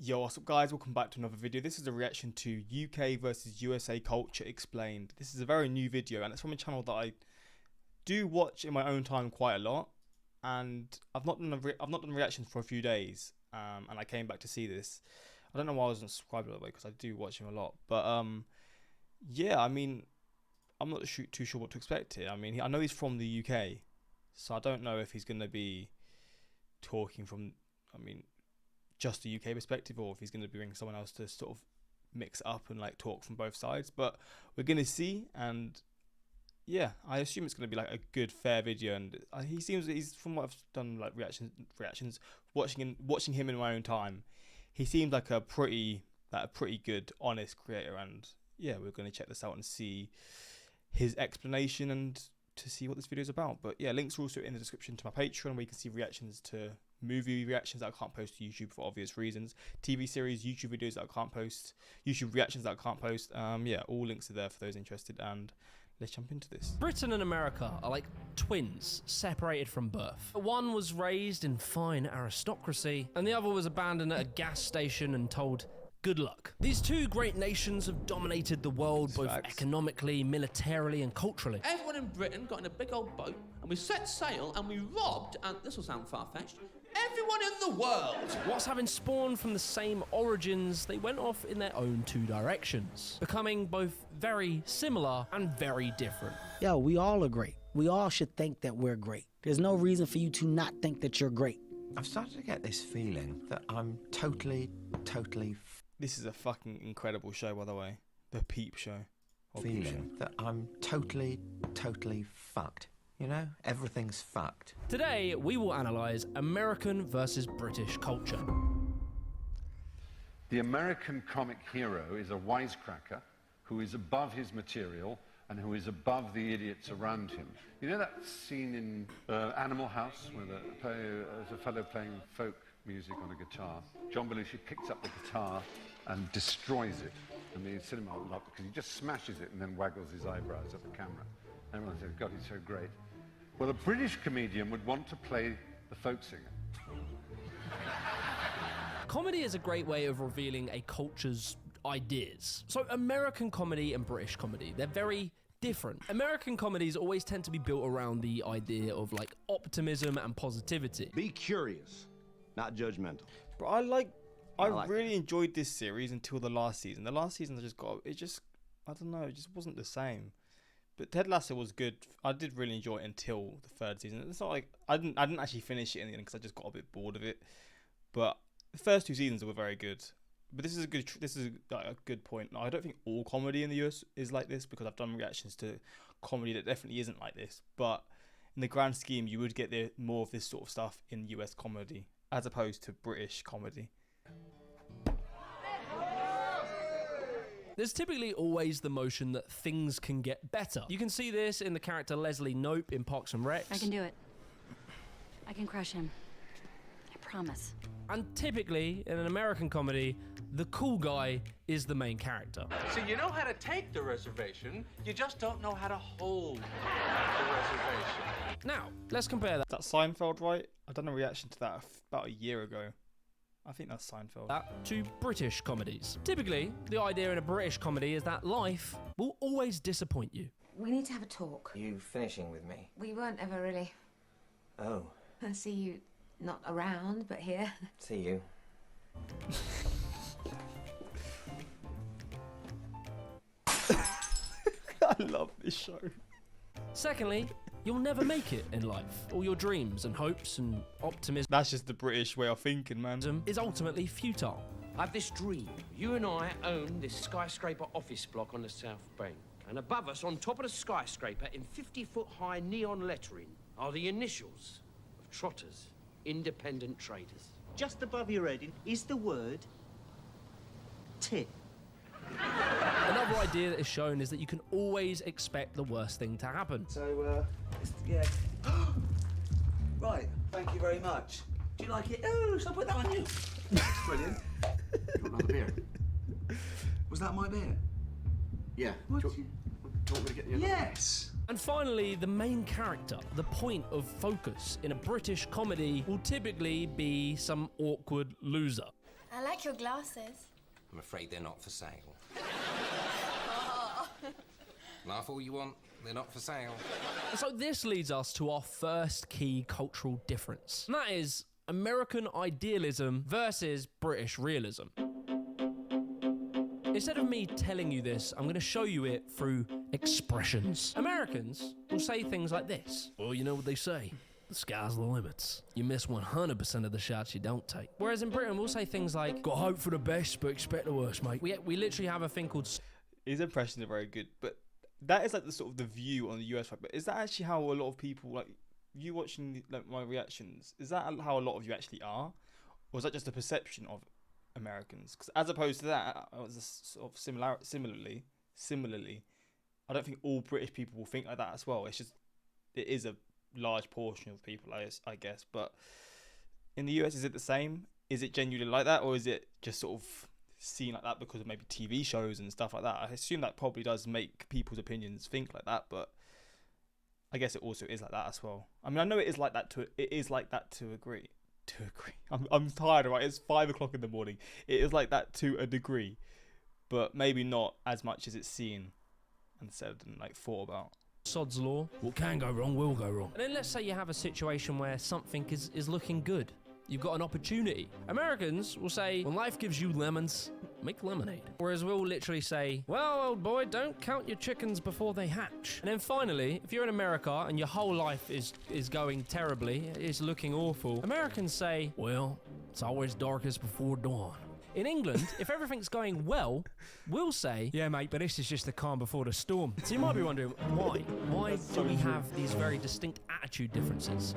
Yo, what's up guys, welcome back to another video. This is a reaction to UK versus USA culture explained. This is a very new video and it's from a channel that I do watch in my own time quite a lot, and I've not done reactions for a few days, and I came back to see this. I don't know why I wasn't subscribed by the way, because I do watch him a lot, but yeah, I mean, I'm not too sure what to expect here. I mean, I know he's from the UK, so I don't know if he's going to be talking from, just a UK perspective, or if he's going to bring someone else to sort of mix it up and like talk from both sides. But we're going to see, and yeah, I assume it's going to be like a good, fair video. And he's from what I've done like reactions, watching him in my own time, he seems like a pretty good, honest creator. And yeah, we're going to check this out and see his explanation and to see what this video is about. But yeah, links are also in the description to my Patreon, where you can see reactions to movie reactions that I can't post to YouTube for obvious reasons, TV series, YouTube videos that I can't post, YouTube reactions that I can't post. Yeah, all links are there for those interested, and let's jump into this. Britain and America are like twins separated from birth. One was raised in fine aristocracy, and the other was abandoned at a gas station and told, good luck. These two great nations have dominated the world both economically, militarily, and culturally. Everyone in Britain got in a big old boat, and we set sail, and we robbed, and this will sound far-fetched, everyone in the world. Whilst having spawned from the same origins, they went off in their own two directions, becoming both very similar and very different. Yo, we all are great. We all should think that we're great. There's no reason for you to not think that you're great. I've started to get this feeling that I'm totally This is a fucking incredible show, by the way. The Peep Show. that I'm totally fucked. You know, everything's fucked. Today, we will analyse American versus British culture. The American comic hero is a wisecracker who is above his material and who is above the idiots around him. You know that scene in Animal House where there's a fellow playing folk music on a guitar? John Belushi picks up the guitar and destroys it, and the cinema will not, because he just smashes it and then waggles his eyebrows at the camera. Everyone says, God, he's so great. Well, a British comedian would want to play the folk singer. Comedy is a great way of revealing a culture's ideas. So American comedy and British comedy, they're very different. American comedies always tend to be built around the idea of like optimism and positivity. Be curious, not judgmental. But I really enjoyed this series until the last season. The last season I don't know, it just wasn't the same. But Ted Lasso was good. I did really enjoy it until the third season. It's not like I didn't actually finish it in the end because I just got a bit bored of it. But the first two seasons were very good. But this is a good point. I don't think all comedy in the US is like this, because I've done reactions to comedy that definitely isn't like this. But in the grand scheme, you would get more of this sort of stuff in US comedy as opposed to British comedy. There's typically always the motion that things can get better. You can see this in the character Leslie Knope in Parks and Rec. I can do it. I can crush him. I promise. And typically, in an American comedy, the cool guy is the main character. So you know how to take the reservation, you just don't know how to hold the reservation. Now, let's compare that. That's Seinfeld, right? I've done a reaction to that about a year ago. I think that's Seinfeld. To British comedies. Typically, the idea in a British comedy is that life will always disappoint you. We need to have a talk. You finishing with me? We weren't ever really. Oh. I see you not around, but here. See you. I love this show. Secondly, you'll never make it in life. All your dreams and hopes and optimism. That's just the British way of thinking, man. Is ultimately futile. I have this dream. You and I own this skyscraper office block on the South Bank. And above us, on top of the skyscraper, in 50-foot-high neon lettering, are the initials of Trotters, independent traders. Just above your head is the word tit. Another idea that is shown is that you can always expect the worst thing to happen. So, yeah. Right, thank you very much. Do you like it? Oh, shall I put that on you? Brilliant. You want another beer? Was that my beer? Yeah. What? Do you want me to get you another? Yes. And finally, the main character, the point of focus in a British comedy, will typically be some awkward loser. I like your glasses. I'm afraid they're not for sale. Laugh all you want, they're not for sale. So this leads us to our first key cultural difference, and that is American idealism versus British realism. Instead of me telling you this, I'm going to show you it through expressions. Americans will say things like this. Well, you know what they say. The sky's the limits. You miss 100% of the shots you don't take. Whereas in Britain, we'll say things like, got hope for the best, but expect the worst, mate. We literally have a thing called... His impressions are very good, but that is like the sort of the view on the US, right? But is that actually how a lot of people, like, you watching like my reactions, is that how a lot of you actually are? Or is that just a perception of Americans? Because as opposed to that, sort of similarly, I don't think all British people will think like that as well. It's just, it is a large portion of people, I guess. But in the US, is it the same? Is it genuinely like that, or is it just sort of seen like that because of maybe TV shows and stuff like that? I assume that probably does make people's opinions think like that, but I guess it also is like that as well. I mean, I know it is like that to agree. I'm tired, right? It's 5 o'clock in the morning. It is like that to a degree, but maybe not as much as it's seen and said and like thought about. Sod's law. What can go wrong will go wrong. And then let's say you have a situation where something is looking good. You've got an opportunity. Americans will say, when life gives you lemons, make lemonade. Whereas we'll literally say, well, old boy, don't count your chickens before they hatch. And then finally, if you're in America and your whole life is going terribly, it's looking awful, Americans say, well, it's always darkest before dawn. In England, if everything's going well, we'll say, yeah, mate, but this is just the calm before the storm. So you might be wondering, why? Why do we have these very distinct attitude differences?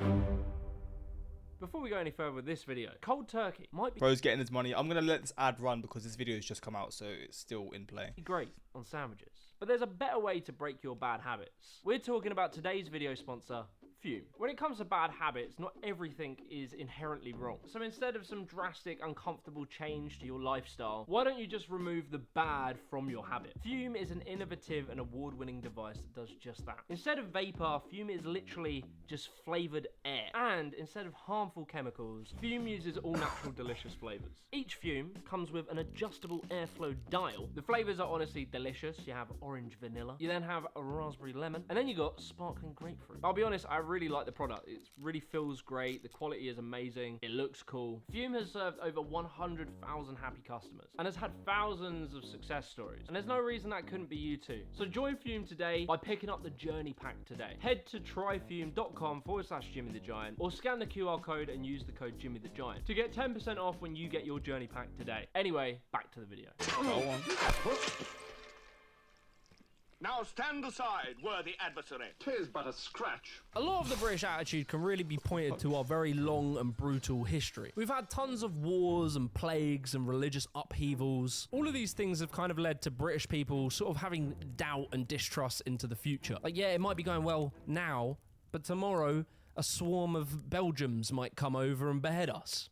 Before we go any further with this video, cold turkey might be... Bro's getting his money. I'm going to let this ad run because this video has just come out, so it's still in play. Great on sandwiches. But there's a better way to break your bad habits. We're talking about today's video sponsor, Fume. When it comes to bad habits, not everything is inherently wrong. So instead of some drastic, uncomfortable change to your lifestyle, why don't you just remove the bad from your habit? Fume is an innovative and award-winning device that does just that. Instead of vapor, Fume is literally just flavored air. And instead of harmful chemicals, Fume uses all natural delicious flavors. Each Fume comes with an adjustable airflow dial. The flavors are honestly delicious. You have orange vanilla, you then have a raspberry lemon, and then you got sparkling grapefruit. I'll be honest, I really like the product. It really feels great. The quality is amazing. It looks cool. Fume has served over 100,000 happy customers and has had thousands of success stories. And there's no reason that couldn't be you too. So join Fume today by picking up the Journey Pack today. Head to tryfume.com/Jimmy the Giant or scan the QR code and use the code Jimmy the Giant to get 10% off when you get your Journey Pack today. Anyway, back to the video. Go on. Now stand aside, worthy adversary. 'Tis but a scratch. A lot of the British attitude can really be pointed to our very long and brutal history. We've had tons of wars and plagues and religious upheavals. All of these things have kind of led to British people sort of having doubt and distrust into the future. Like, yeah, it might be going well now, but tomorrow a swarm of Belgians might come over and behead us.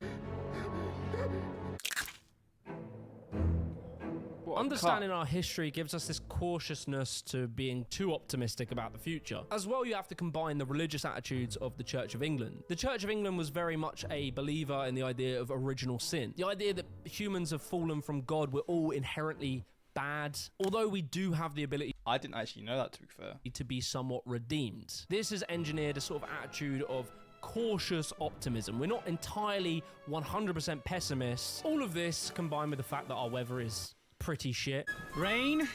Understanding our history gives us this cautiousness to being too optimistic about the future. As well, you have to combine the religious attitudes of the Church of England. The Church of England was very much a believer in the idea of original sin. The idea that humans have fallen from God, we're all inherently bad, although we do have the ability... I didn't actually know that, to be fair. ...to be somewhat redeemed. This has engineered a sort of attitude of cautious optimism. We're not entirely 100% pessimists. All of this combined with the fact that our weather is pretty shit. Rain,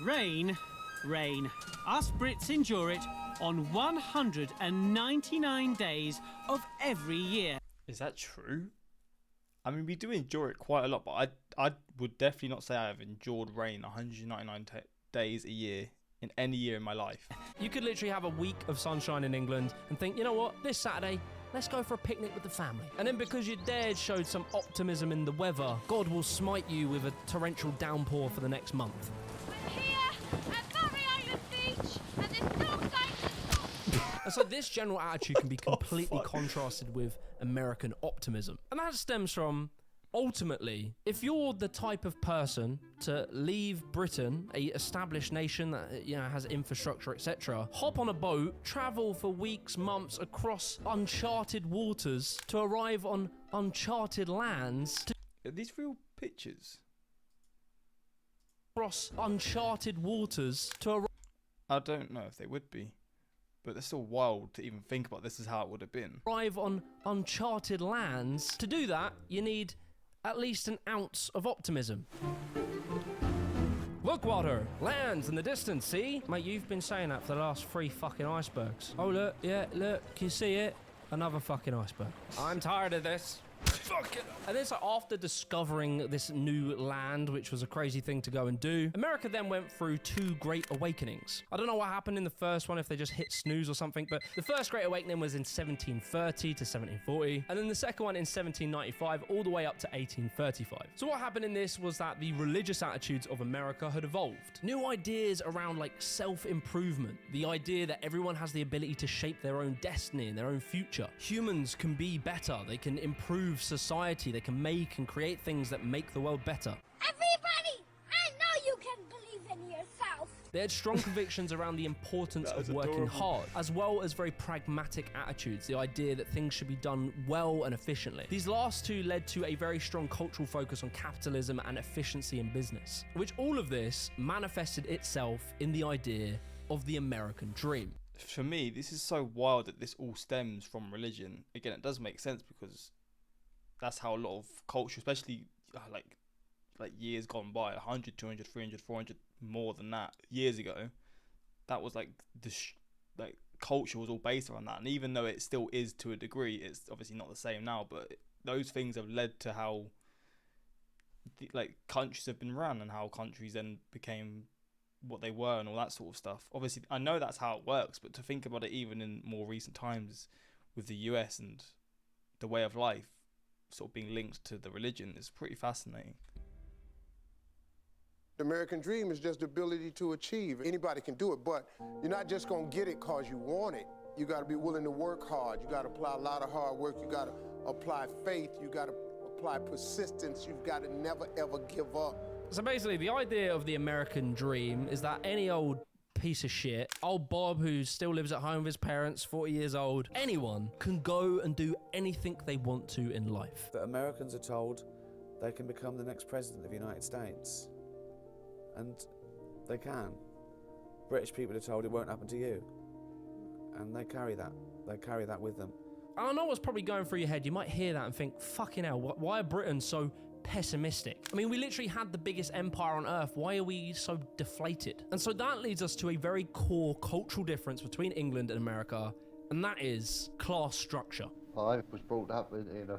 rain, rain. Us Brits endure it on 199 days of every year. Is that true? I mean, we do endure it quite a lot, but I would definitely not say I have endured rain 199 days a year in any year in my life. You could literally have a week of sunshine in England and think, you know what, this Saturday, let's go for a picnic with the family. And then because your dad showed some optimism in the weather, God will smite you with a torrential downpour for the next month. We're here at Murray Island Beach, and there's no sign to stop. And so this general attitude can be completely contrasted with American optimism. And that stems from, ultimately, if you're the type of person to leave Britain, a established nation that has infrastructure, etc., hop on a boat, travel for weeks, months across uncharted waters to arrive on uncharted lands. Are these real pictures? Across uncharted waters to I don't know if they would be, but they're still wild to even think about this is how it would have been. arrive on uncharted lands. To do that, you need at least an ounce of optimism. Look, Water, lands in the distance, see? Mate, you've been saying that for the last 3 fucking icebergs. Oh, look, yeah, look, can you see it? Another fucking iceberg. I'm tired of this. Fuck it. And then so after discovering this new land, which was a crazy thing to go and do, America then went through 2 great awakenings. I don't know what happened in the first one, if they just hit snooze or something, but the first great awakening was in 1730 to 1740, and then the second one in 1795 all the way up to 1835. So what happened in this was that the religious attitudes of America had evolved. New ideas around like self-improvement, the idea that everyone has the ability to shape their own destiny and their own future. Humans can be better, they can improve society, they can make and create things that make the world better. Everybody, I know you can believe in yourself. They had strong convictions around the importance of working hard, as well as very pragmatic attitudes, the idea that things should be done well and efficiently. These last 2 led to a very strong cultural focus on capitalism and efficiency in business, which all of this manifested itself in the idea of the American dream. For me, this is so wild that this all stems from religion. Again, it does make sense because that's how a lot of culture, especially like years gone by, 100, 200, 300, 400, more than that, years ago, that was like like culture was all based around that. And even though it still is to a degree, it's obviously not the same now, but those things have led to how like countries have been run and how countries then became what they were and all that sort of stuff. Obviously, I know that's how it works, but to think about it even in more recent times with the US and the way of life sort of being linked to the religion is pretty fascinating. The American dream is just the ability to achieve. Anybody can do it, but you're not just gonna get it because you want it. You gotta be willing to work hard. You gotta apply a lot of hard work. You gotta apply faith. You gotta apply persistence. You've gotta never ever give up. So basically, the idea of the American dream is that any old piece of shit, old Bob who still lives at home with his parents, 40 years old, anyone can go and do anything they want to in life. That Americans are told they can become the next president of the United States. And they can. British people are told it won't happen to you. And they carry that with them. I know what's probably going through your head. You might hear that and think, fucking hell, why are Britons so pessimistic? I mean, we literally had the biggest empire on earth. Why are we so deflated? And so that leads us to a very core cultural difference between England and America, and that is class structure. I was brought up in a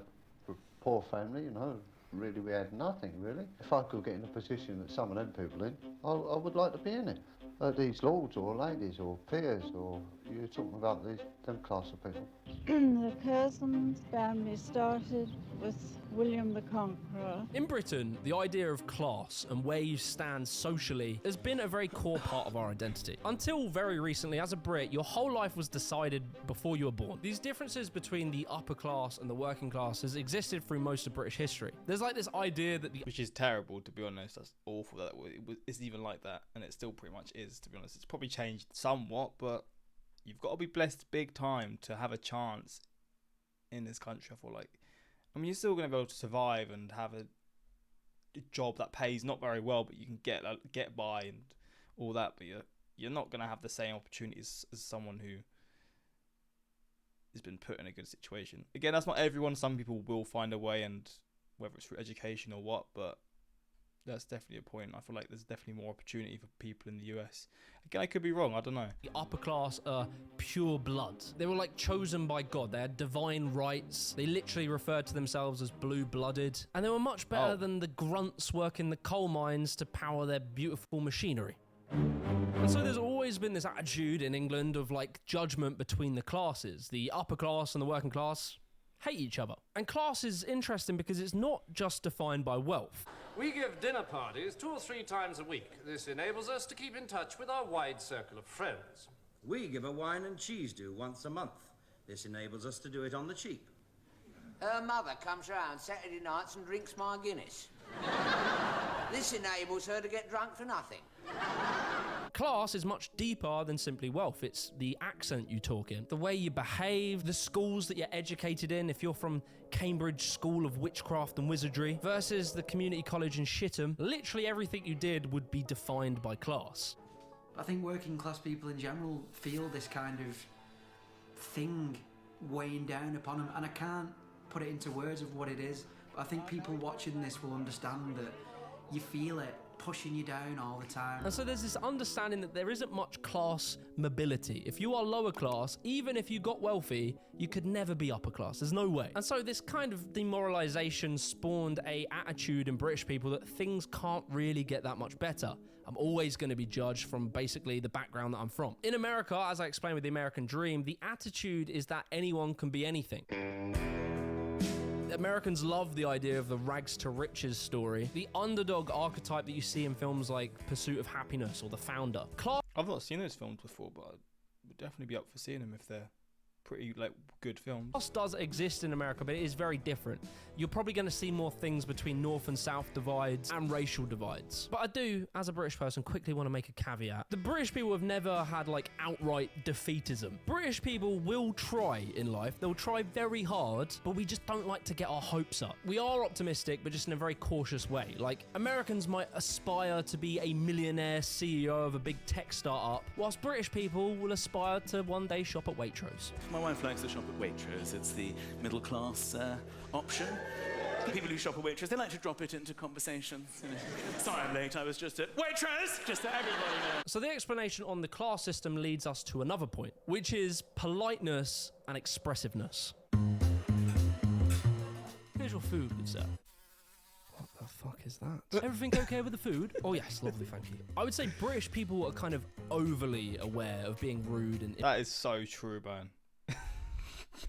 poor family, you know. Really, we had nothing, really. If I could get in a position that some of them people in, I would like to be in it. These lords or ladies or peers, or you're talking about them class of people. The Curzon's family started with William the Conqueror. In Britain, the idea of class and where you stand socially has been a very core part of our identity. Until very recently, as a Brit, your whole life was decided before you were born. These differences between the upper class and the working class has existed through most of British history. There's like this idea that which is terrible, to be honest. That's awful that it's even like that, and it still pretty much is, to be honest. It's probably changed somewhat, but you've got to be blessed big time to have a chance in this country. I feel like, I mean, you're still going to be able to survive and have a job that pays not very well, but you can get by and all that. But you're not going to have the same opportunities as someone who has been put in a good situation. Again, that's not everyone. Some people will find a way, and whether it's through education or what, but that's definitely a point. I feel like there's definitely more opportunity for people in the US. Again, I could be wrong, I don't know. The upper class are pure blood. They were like chosen by God. They had divine rights. They literally referred to themselves as blue-blooded. And they were much better than the grunts working the coal mines to power their beautiful machinery. And so there's always been this attitude in England of like judgment between the classes. The upper class and the working class hate each other. And class is interesting because it's not just defined by wealth. We give dinner parties 2 or 3 times a week. This enables us to keep in touch with our wide circle of friends. We give a wine and cheese do once a month. This enables us to do it on the cheap. Her mother comes round Saturday nights and drinks my Guinness. This enables her to get drunk for nothing. class is much deeper than simply wealth. It's the accent you talk in, the way you behave, the schools that you're educated in. If you're from Cambridge School of Witchcraft and Wizardry versus the community college in Shitham, literally everything you did would be defined by class. I think working class people in general feel this kind of thing weighing down upon them, and I can't put it into words of what it is, but I think people watching this will understand that you feel it pushing you down all the time. And so there's this understanding that there isn't much class mobility. If you are lower class, even if you got wealthy, you could never be upper class. There's no way. And so this kind of demoralization spawned a attitude in British people that things can't really get that much better. I'm always going to be judged from basically the background that I'm from. In America, as I explained with the American Dream, the attitude is that anyone can be anything. Americans love the idea of the rags to riches story, the underdog archetype that you see in films like Pursuit of Happiness or The Founder. I've not seen those films before, but I would definitely be up for seeing them if they're pretty good films. Class does exist in America, but it is very different. You're probably going to see more things between North and South divides and racial divides. But I do, as a British person, quickly want to make a caveat. The British people have never had outright defeatism. British people will try in life. They'll try very hard, but we just don't like to get our hopes up. We are optimistic, but just in a very cautious way. Americans might aspire to be a millionaire CEO of a big tech startup, whilst British people will aspire to one day shop at Waitrose. My wife likes to shop at Waitrose. It's the middle class option. People who shop at Waitrose, they like to drop it into conversations. Sorry I'm late, I was just at Waitrose, just so everybody knows. So the explanation on the class system leads us to another point, which is politeness and expressiveness. Here's your food, good sir. What the fuck is that? Everything okay with the food? Oh yes, lovely, thank you. I would say British people are kind of overly aware of being rude and... That is so true, man.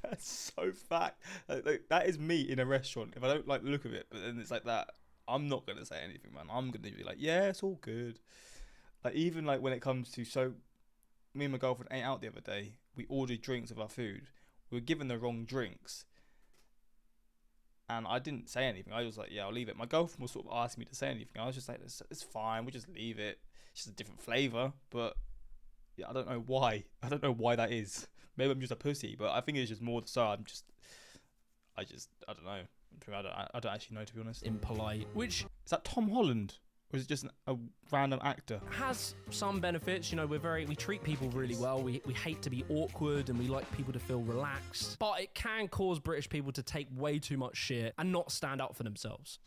That's so fact. That is me in a restaurant. If I don't like the look of it, but then it's like that, I'm not gonna say anything, man. I'm gonna be like, yeah, it's all good. Even when it comes to, so me and my girlfriend ate out the other day. We ordered drinks with our food. We were given the wrong drinks, and I didn't say anything. I was like, yeah, I'll leave it. My girlfriend was sort of asking me to say anything. I was just like, it's fine. We'll just leave it. It's just a different flavour, but yeah, I don't know why. I don't know why that is. Maybe I'm just a pussy, but I think it's just more so I don't know. I don't actually know, to be honest. Impolite. Which... Is that Tom Holland? Or is it just a random actor? Has some benefits. We treat people really well. We hate to be awkward and we like people to feel relaxed. But it can cause British people to take way too much shit and not stand up for themselves.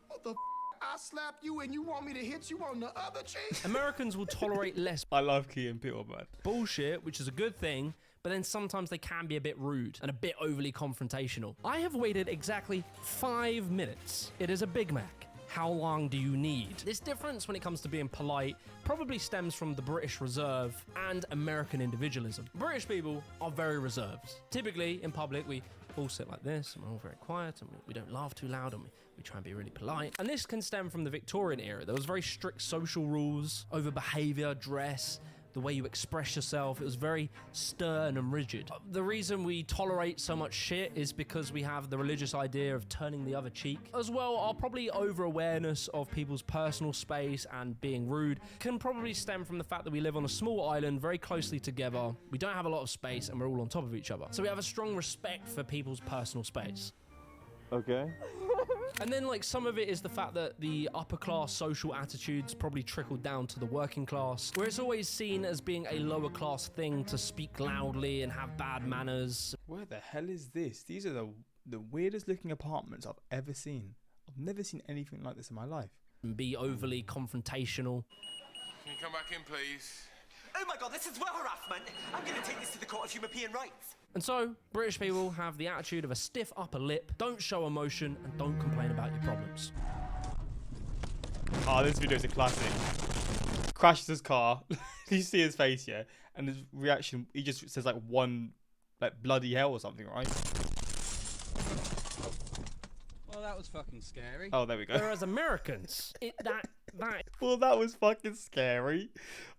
What the I slapped you and you want me to hit you on the other cheek? Americans will tolerate less... I love Key and Peele, man. ...bullshit, which is a good thing, but then sometimes they can be a bit rude and a bit overly confrontational. I have waited exactly 5 minutes. It is a Big Mac. How long do you need? This difference when it comes to being polite probably stems from the British Reserve and American individualism. British people are very reserved. Typically, in public, we all sit like this, and we're all very quiet, and we don't laugh too loud, and we try and be really polite. And this can stem from the Victorian era. There was very strict social rules over behaviour, dress, the way you express yourself. It was very stern and rigid. The reason we tolerate so much shit is because we have the religious idea of turning the other cheek. As well, our probably over-awareness of people's personal space and being rude can probably stem from the fact that we live on a small island very closely together. We don't have a lot of space and we're all on top of each other. So we have a strong respect for people's personal space. Okay. And then some of it is the fact that the upper class social attitudes probably trickled down to the working class, where it's always seen as being a lower class thing to speak loudly and have bad manners. Where the hell is this? These are the weirdest looking apartments I've ever seen. I've never seen anything like this in my life. And be overly confrontational. Can you come back in, please? Oh my god, this is well harassment. I'm going to take this to the Court of European Rights. And so, British people have the attitude of a stiff upper lip, don't show emotion, and don't complain about your problems. Oh, this video is a classic. Crashes his car. You see his face, yeah? And his reaction, he just says one bloody hell or something, right? Well, that was fucking scary. Oh, there we go. Whereas Americans, well, that was fucking scary.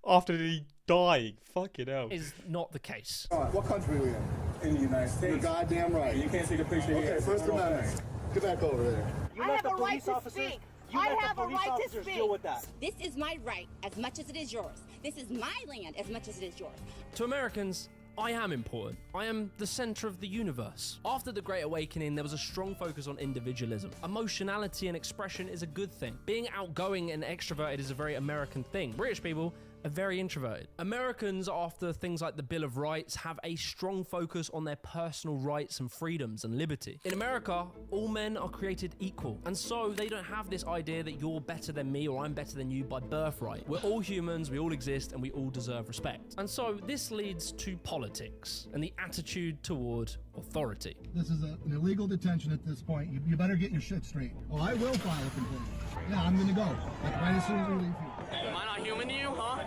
After he dying, fucking hell. Is not the case. All right, what country are we in? In the United States. You're goddamn right. You can't take a picture here. Okay, First Amendment. Get back over there. You I have a right to speak. I have a right to speak. Deal with that. This is my right as much as it is yours. This is my land as much as it is yours. To Americans, I am important. I am the center of the universe. After the Great Awakening, there was a strong focus on individualism. Emotionality and expression is a good thing. Being outgoing and extroverted is a very American thing. British people are very introverted. Americans, after things like the Bill of Rights, have a strong focus on their personal rights and freedoms and liberty. In America, all men are created equal, and so they don't have this idea that you're better than me or I'm better than you by birthright. We're all humans, we all exist, and we all deserve respect. And so this leads to politics and the attitude toward authority. This is an illegal detention at this point. You better get your shit straight. Oh, I will file a complaint. Yeah, I'm gonna go. Like right as soon as we leave here. Am I not human to you, huh?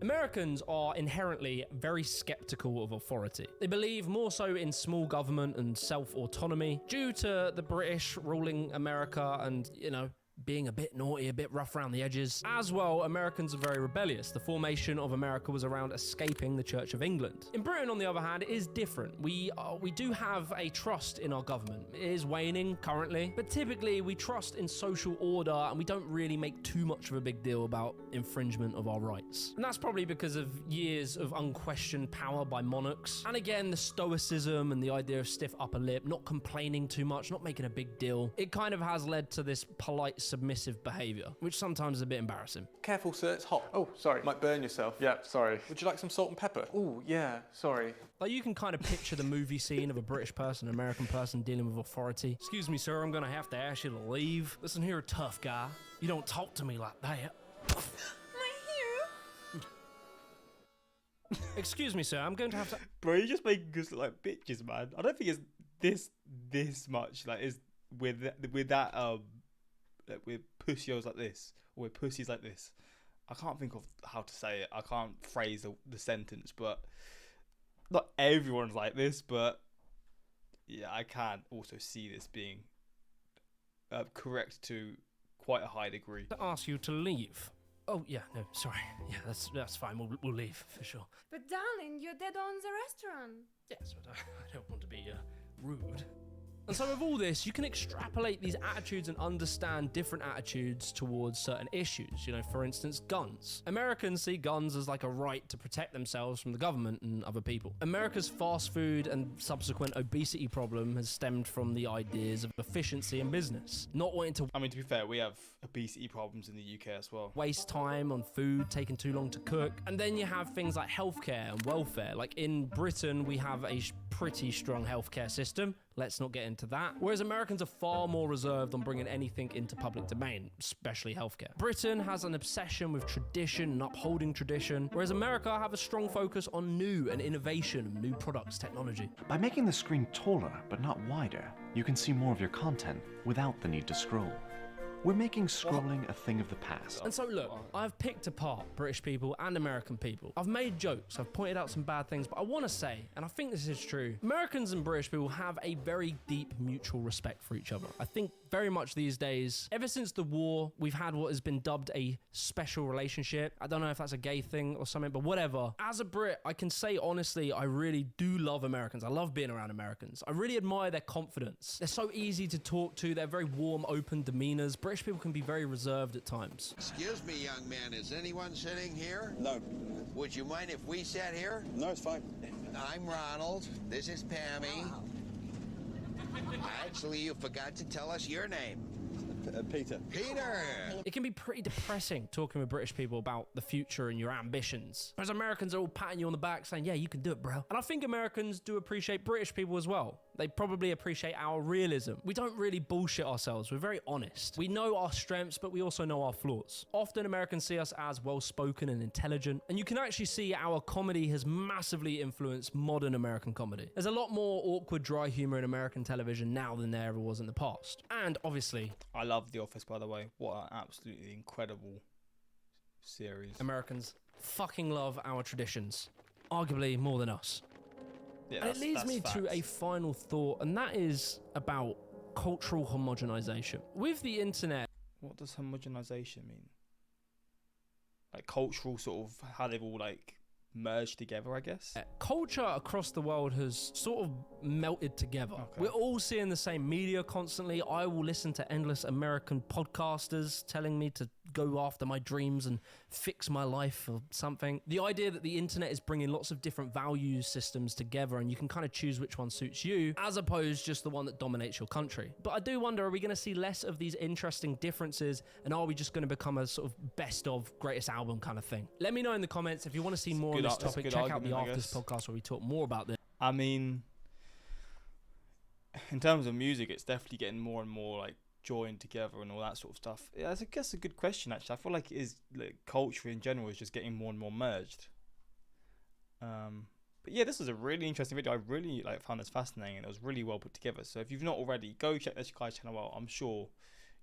Americans are inherently very skeptical of authority. They believe more so in small government and self-autonomy due to the British ruling America and, you know, being a bit naughty, a bit rough around the edges. As well, Americans are very rebellious. The formation of America was around escaping the Church of England. In Britain, on the other hand, it is different. We do have a trust in our government. It is waning currently, but typically we trust in social order and we don't really make too much of a big deal about infringement of our rights. And that's probably because of years of unquestioned power by monarchs. And again, the stoicism and the idea of stiff upper lip, not complaining too much, not making a big deal. It kind of has led to this polite, submissive behavior, which sometimes is a bit embarrassing. Careful, sir, it's hot. Oh, sorry. Might burn yourself. Yeah, sorry. Would you like some salt and pepper? Oh, yeah, sorry. Like, you can kind of picture the movie scene of a British person, an American person dealing with authority. Excuse me, sir, I'm gonna have to ask you to leave. Listen here, tough guy. You don't talk to me like that. My hero. Excuse me, sir, I'm going to have to... Bro, you're just making us look like bitches, man. I don't think it's this much, like, is with that, like, with pussios like this, or with pussies like this. I can't think of how to say it. I can't phrase the sentence, but not everyone's like this, but yeah, I can also see this being correct to quite a high degree. To ask you to leave. Oh, yeah, no, sorry. Yeah, that's fine. We'll leave, for sure. But darling, you're dead on the restaurant. Yes, but I don't want to be rude. And so with all this, you can extrapolate these attitudes and understand different attitudes towards certain issues. You know, for instance, guns. Americans see guns as like a right to protect themselves from the government and other people. America's fast food and subsequent obesity problem has stemmed from the ideas of efficiency in business. Not wanting to... I mean, to be fair, we have obesity problems in the UK as well. Waste time on food, taking too long to cook. And then you have things like healthcare and welfare. Like in Britain, we have a pretty strong healthcare system. Let's not get into that. Whereas Americans are far more reserved on bringing anything into public domain, especially healthcare. Britain has an obsession with tradition and upholding tradition, whereas America have a strong focus on new and innovation, new products, technology. By making the screen taller but not wider, you can see more of your content without the need to scroll. We're making scrolling a thing of the past. And so look, I've picked apart British people and American people. I've made jokes, I've pointed out some bad things, but I want to say, and I think this is true, Americans and British people have a very deep mutual respect for each other. I think very much these days, ever since the war, we've had what has been dubbed a special relationship. I don't know if that's a gay thing or something, but whatever. As a Brit, I can say honestly, I really do love Americans. I love being around Americans. I really admire their confidence. They're so easy to talk to. They're very warm, open demeanors. British people can be very reserved at times. Excuse me, young man, is anyone sitting here? No. Would you mind if we sat here? No, it's fine. I'm Ronald. This is Pammy. Actually, you forgot to tell us your name. Peter. Peter! It can be pretty depressing talking with British people about the future and your ambitions. Whereas Americans are all patting you on the back saying, yeah, you can do it, bro. And I think Americans do appreciate British people as well. They probably appreciate our realism. We don't really bullshit ourselves. We're very honest. We know our strengths, but we also know our flaws. Often Americans see us as well-spoken and intelligent, and you can actually see our comedy has massively influenced modern American comedy. There's a lot more awkward, dry humor in American television now than there ever was in the past. And obviously, I love The Office, by the way. What an absolutely incredible series. Americans fucking love our traditions, arguably more than us. Yeah, and it leads me to a final thought, and that is about cultural homogenization. With the internet... What does homogenization mean? Like cultural sort of, how they've all like merged together, I guess. Culture across the world has sort of melted together. We're all seeing the same media constantly. I will listen to endless American podcasters telling me to go after my dreams and fix my life or something. The idea that the internet is bringing lots of different value systems together and you can kind of choose which one suits you, as opposed just the one that dominates your country. But I do wonder, are we going to see less of these interesting differences, and are we just going to become a sort of best of greatest album kind of thing? Let me know in the comments if you want to see more on this topic. Check out the Afters podcast where we talk more about this. I mean, in terms of music, it's definitely getting more and more like joined together and all that sort of stuff. Yeah, I guess a good question actually. I feel like it is, like, culture in general is just getting more and more merged. But yeah, this was a really interesting video. I really found this fascinating, and it was really well put together. So if you've not already, go check this guy's channel out. I'm sure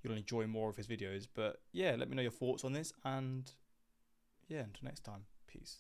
you'll enjoy more of his videos. But yeah, let me know your thoughts on this, and yeah, until next time, peace.